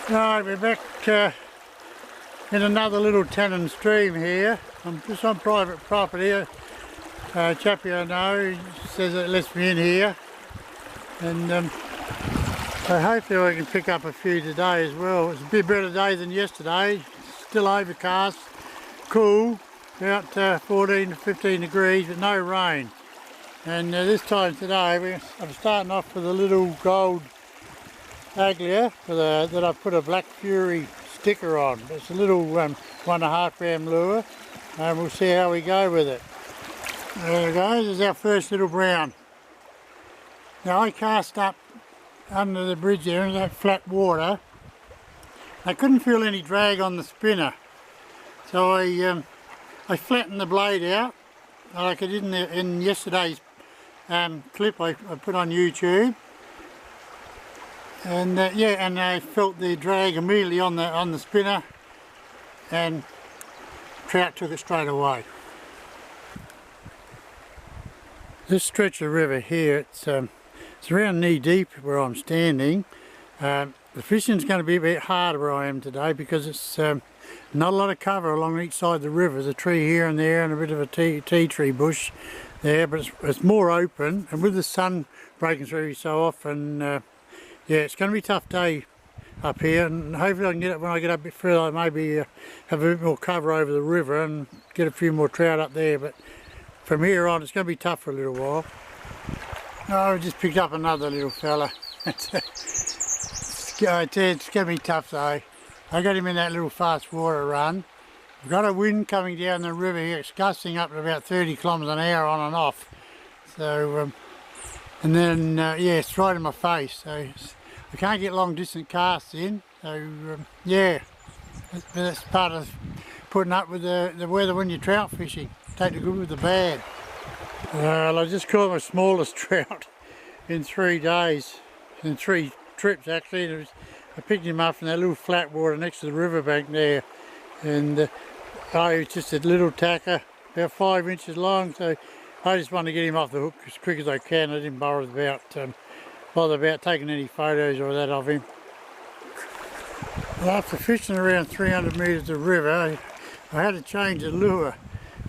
Right, we're back in another little tannin stream here. I'm just on private property. A chappie I know says it lets me in here, and so hopefully I can pick up a few today as well. It's a bit better day than yesterday. Still overcast, cool, about 14 to 15 degrees, but no rain. And this time today I'm starting off with a little gold Aglia that I've put a Black Fury sticker on. It's a little 1.5 gram lure, and we'll see how we go with it. There we go, this is our first little brown. Now I cast up under the bridge there in that flat water. I couldn't feel any drag on the spinner, so I flattened the blade out like I did in yesterday's clip I put on YouTube. And yeah, and I felt the drag immediately on the spinner, and trout took it straight away. This stretch of river here, it's around knee deep where I'm standing. The fishing's going to be a bit harder where I am today because it's not a lot of cover along each side of the river. There's a tree here and there and a bit of a tea tree bush there, but it's more open, and with the sun breaking through so often, yeah, it's going to be a tough day up here, and hopefully I can get it when I get up a bit further, maybe have a bit more cover over the river and get a few more trout up there. But from here on it's going to be tough for a little while. Oh, I just picked up another little fella. It's going to be tough though. I got him in that little fast water run. I've got a wind coming down the river here. It's gusting up to about 30 kilometres an hour on and off. So and then yeah, it's right in my face, so I can't get long distance casts in. So yeah, that's part of putting up with the weather when you're trout fishing. Take the good with the bad. Well, I just caught my smallest trout in 3 days, in 3 trips actually. I picked him up from that little flat water next to the riverbank there, and it was just a little tacker, about 5 inches long. So I just wanted to get him off the hook as quick as I can. I didn't bother about taking any photos or that of him. Well, after fishing around 300 metres of river, I had to change the lure,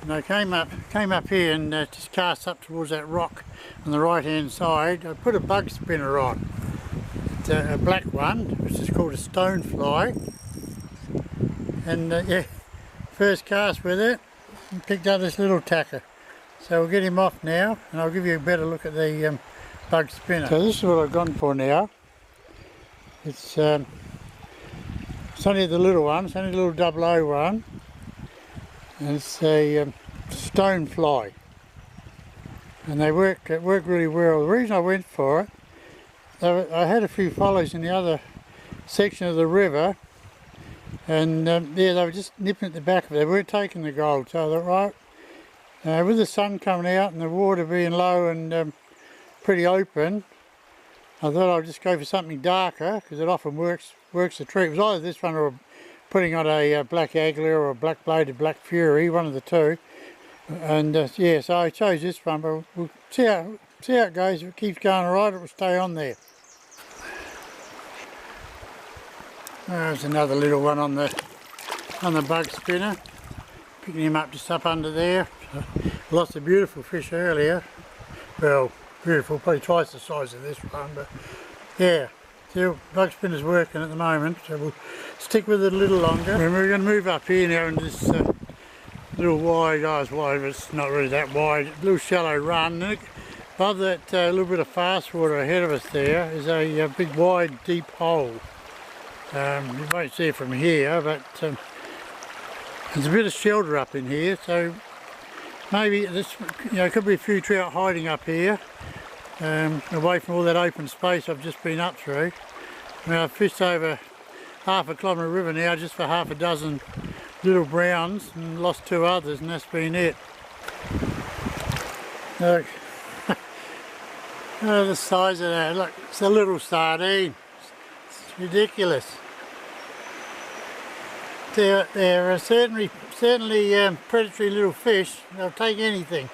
and I came up here and just cast up towards that rock on the right hand side. I put a bug spinner on. It's a black one, which is called a stone fly, and yeah, first cast with it and picked up this little tacker. So we'll get him off now, and I'll give you a better look at the bug spinner. So this is what I've gone for now. It's only the little one, it's only the little 001, and it's a stone fly. And they work really well. The reason I went for it, I had a few follows in the other section of the river, and yeah, they were just nipping at the back of it. They weren't taking the gold, so I thought, right. With the sun coming out and the water being low and pretty open, I thought I'd just go for something darker because it often works the trick. It was either this one or putting on a Black Aglia or a black bladed Black Fury, one of the two. And yeah, so I chose this one, but we'll see how it goes. If it keeps going alright, it will stay on there. There's another little one on the bug spinner. Picking him up just up under there. Lots of beautiful fish earlier. Well, beautiful, probably twice the size of this one, but yeah, still bug spinner's working at the moment, so we'll stick with it a little longer. And we're going to move up here now into this little wide, it's wide, but it's not really that wide, little shallow run. And above that little bit of fast water ahead of us there is a big wide deep hole. You won't see it from here, but there's a bit of shelter up in here, so maybe this, could be a few trout hiding up here, away from all that open space I've just been up through. I mean, I've fished over half a kilometre river now just for half a dozen little browns and lost 2 others, and that's been it. Look, oh, the size of that, look, it's a little sardine. It's ridiculous. They're certainly predatory little fish. They'll take anything.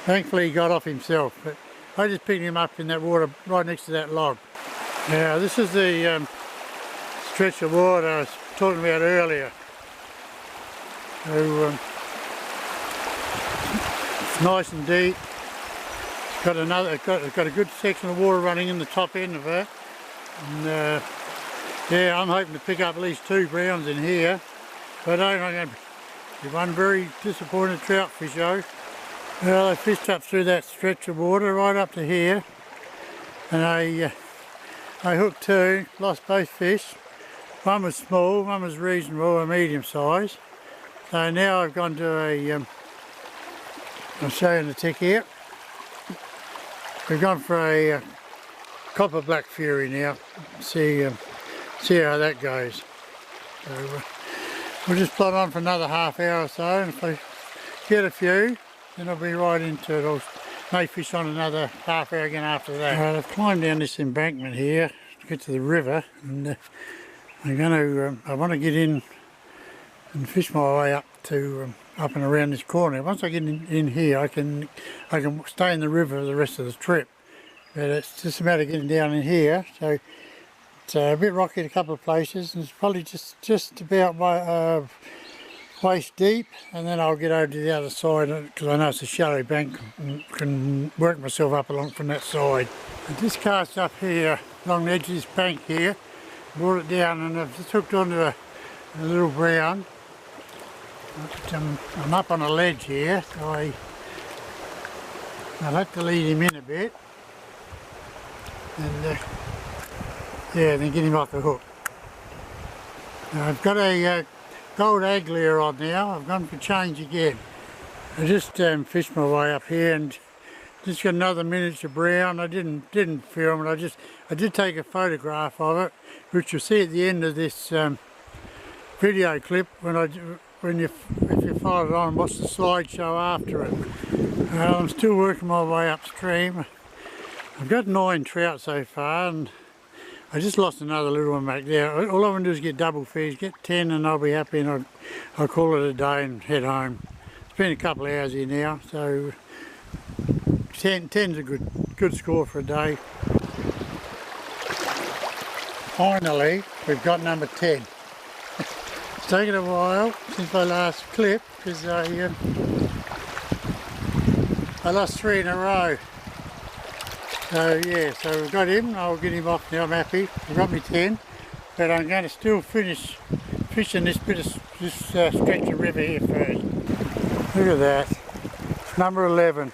Thankfully he got off himself, but I just picked him up in that water right next to that log. Now this is the stretch of water I was talking about earlier. So, it's nice and deep. It's got a good section of water running in the top end of it. And yeah, I'm hoping to pick up at least 2 browns in here. But I'm going to be one very disappointed trout fish though. Well, I fished up through that stretch of water right up to here, and I hooked 2, lost both fish. One was small, one was reasonable, a medium size. So now I've gone to I'll show you in the tick here. We've gone for a copper black fury now. See how that goes. So we'll just plod on for another half hour or so, and if I get a few, then I'll be right into it. I'll may fish on another half hour again after that. Right, I've climbed down this embankment here to get to the river, and I want to get in and fish my way up to up and around this corner. Once I get in here, I can stay in the river for the rest of the trip. But it's just a matter of getting down in here. So it's a bit rocky in a couple of places, and it's probably just about my waist deep, and then I'll get over to the other side because I know it's a shallow bank and can work myself up along from that side. I just cast up here along the edge of this bank here, brought it down, and I've just hooked onto a little brown. I'm up on a ledge here, so I'll have to lead him in a bit, and yeah, then get him off the hook. Now I've got a gold Aglia on now. I've gone for change again. I just fished my way up here and just got another miniature brown. I didn't film it. I did take a photograph of it, which you'll see at the end of this video clip if you follow it on and watch the slideshow after it. I'm still working my way upstream. I've got 9 trout so far, and I just lost another little one back there. All I want to do is get double fish, get 10, and I'll be happy, and I'll call it a day and head home. It's been a couple of hours here now, so 10's a good score for a day. Finally, we've got number 10. It's taken a while since my last clip because I lost 3 in a row. So yeah, so we've got him. I'll get him off now. I'm happy. I've got me 10, but I'm going to still finish fishing this stretch of river here first. Look at that. It's number 11.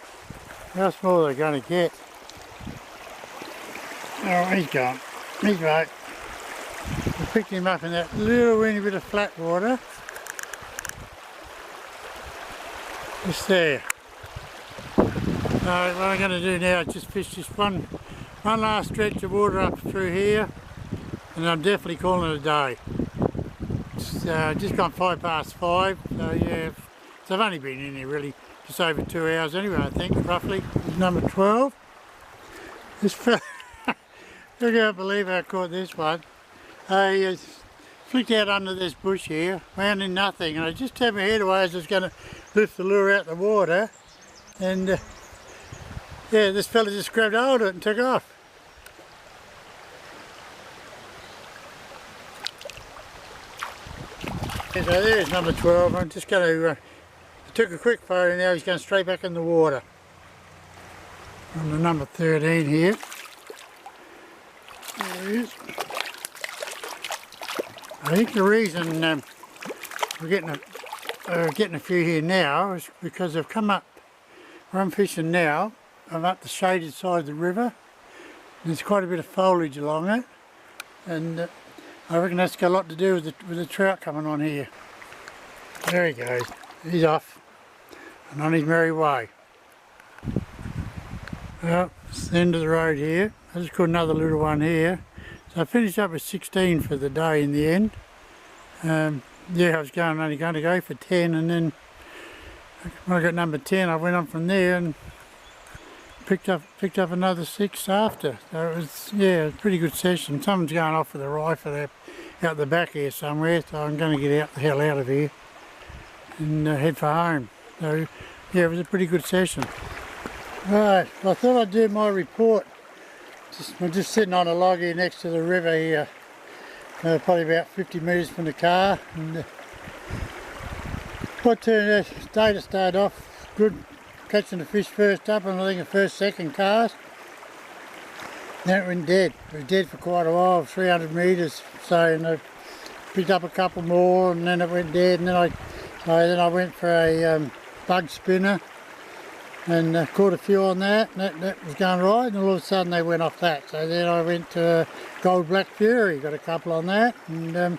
How small are they going to get? Oh, he's gone. He's right. I picked him up in that little weeny bit of flat water. Just there. What I'm going to do now is just fish this one last stretch of water up through here, and I'm definitely calling it a day. It's just gone 5 past 5, so yeah, so I've only been in here really just over 2 hours anyway, I think, roughly. It's number 12. This fella, I can't believe I caught this one. I flicked out under this bush here, found in nothing, and I just turned my head away as I was going to lift the lure out the water, and yeah, this fella just grabbed hold of it and took off. So there's number 12. I'm just going to, I took a quick photo, now he's going straight back in the water. On the number 13 here. There he is. I think the reason we're getting a few here now is because they've come up where I'm fishing now. I'm up the shaded side of the river. There's quite a bit of foliage along it, and I reckon that's got a lot to do with the trout coming on here. There he goes. He's off and on his merry way. Well, it's the end of the road here. I just caught another little one here. So I finished up with 16 for the day in the end. Yeah, I was only going to go for 10, and then when I got number 10, I went on from there and picked up another 6 after. So it was, yeah, a pretty good session. Someone's going off with a rifle out the back here somewhere, so I'm going to get the hell out of here and head for home. So yeah, it was a pretty good session. Right, I thought I'd do my report. I'm just sitting on a log here next to the river here, probably about 50 metres from the car. And what turned out, data started off good, catching the fish first up, and I think the first, second cast. Then it went dead. It was dead for quite a while, 300 metres. So, and I picked up a couple more, and then it went dead. And then I went for a bug spinner, and caught a few on that, and that was going right, and all of a sudden they went off that. So then I went to gold black fury, got a couple on that, and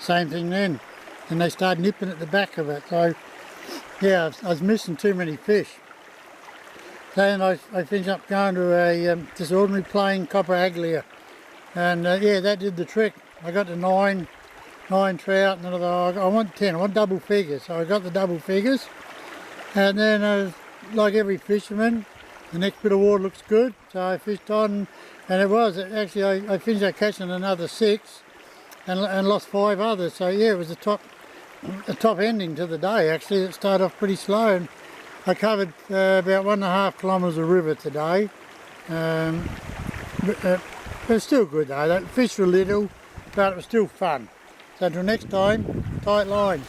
same thing then. And they started nipping at the back of it. So yeah, I was missing too many fish. Then I finished up going to a just ordinary plain copper aglia, and yeah, that did the trick. I got to nine trout, and then I thought, I want 10, I want double figures. So I got the double figures, and then like every fisherman, the next bit of water looks good, so I fished on, and it was actually I finished up catching another 6 and lost 5 others. So yeah, it was a top ending to the day. Actually, it started off pretty slow, and I covered about 1.5 kilometres of river today. But it was still good though. The fish were little, but it was still fun. So until next time, tight lines.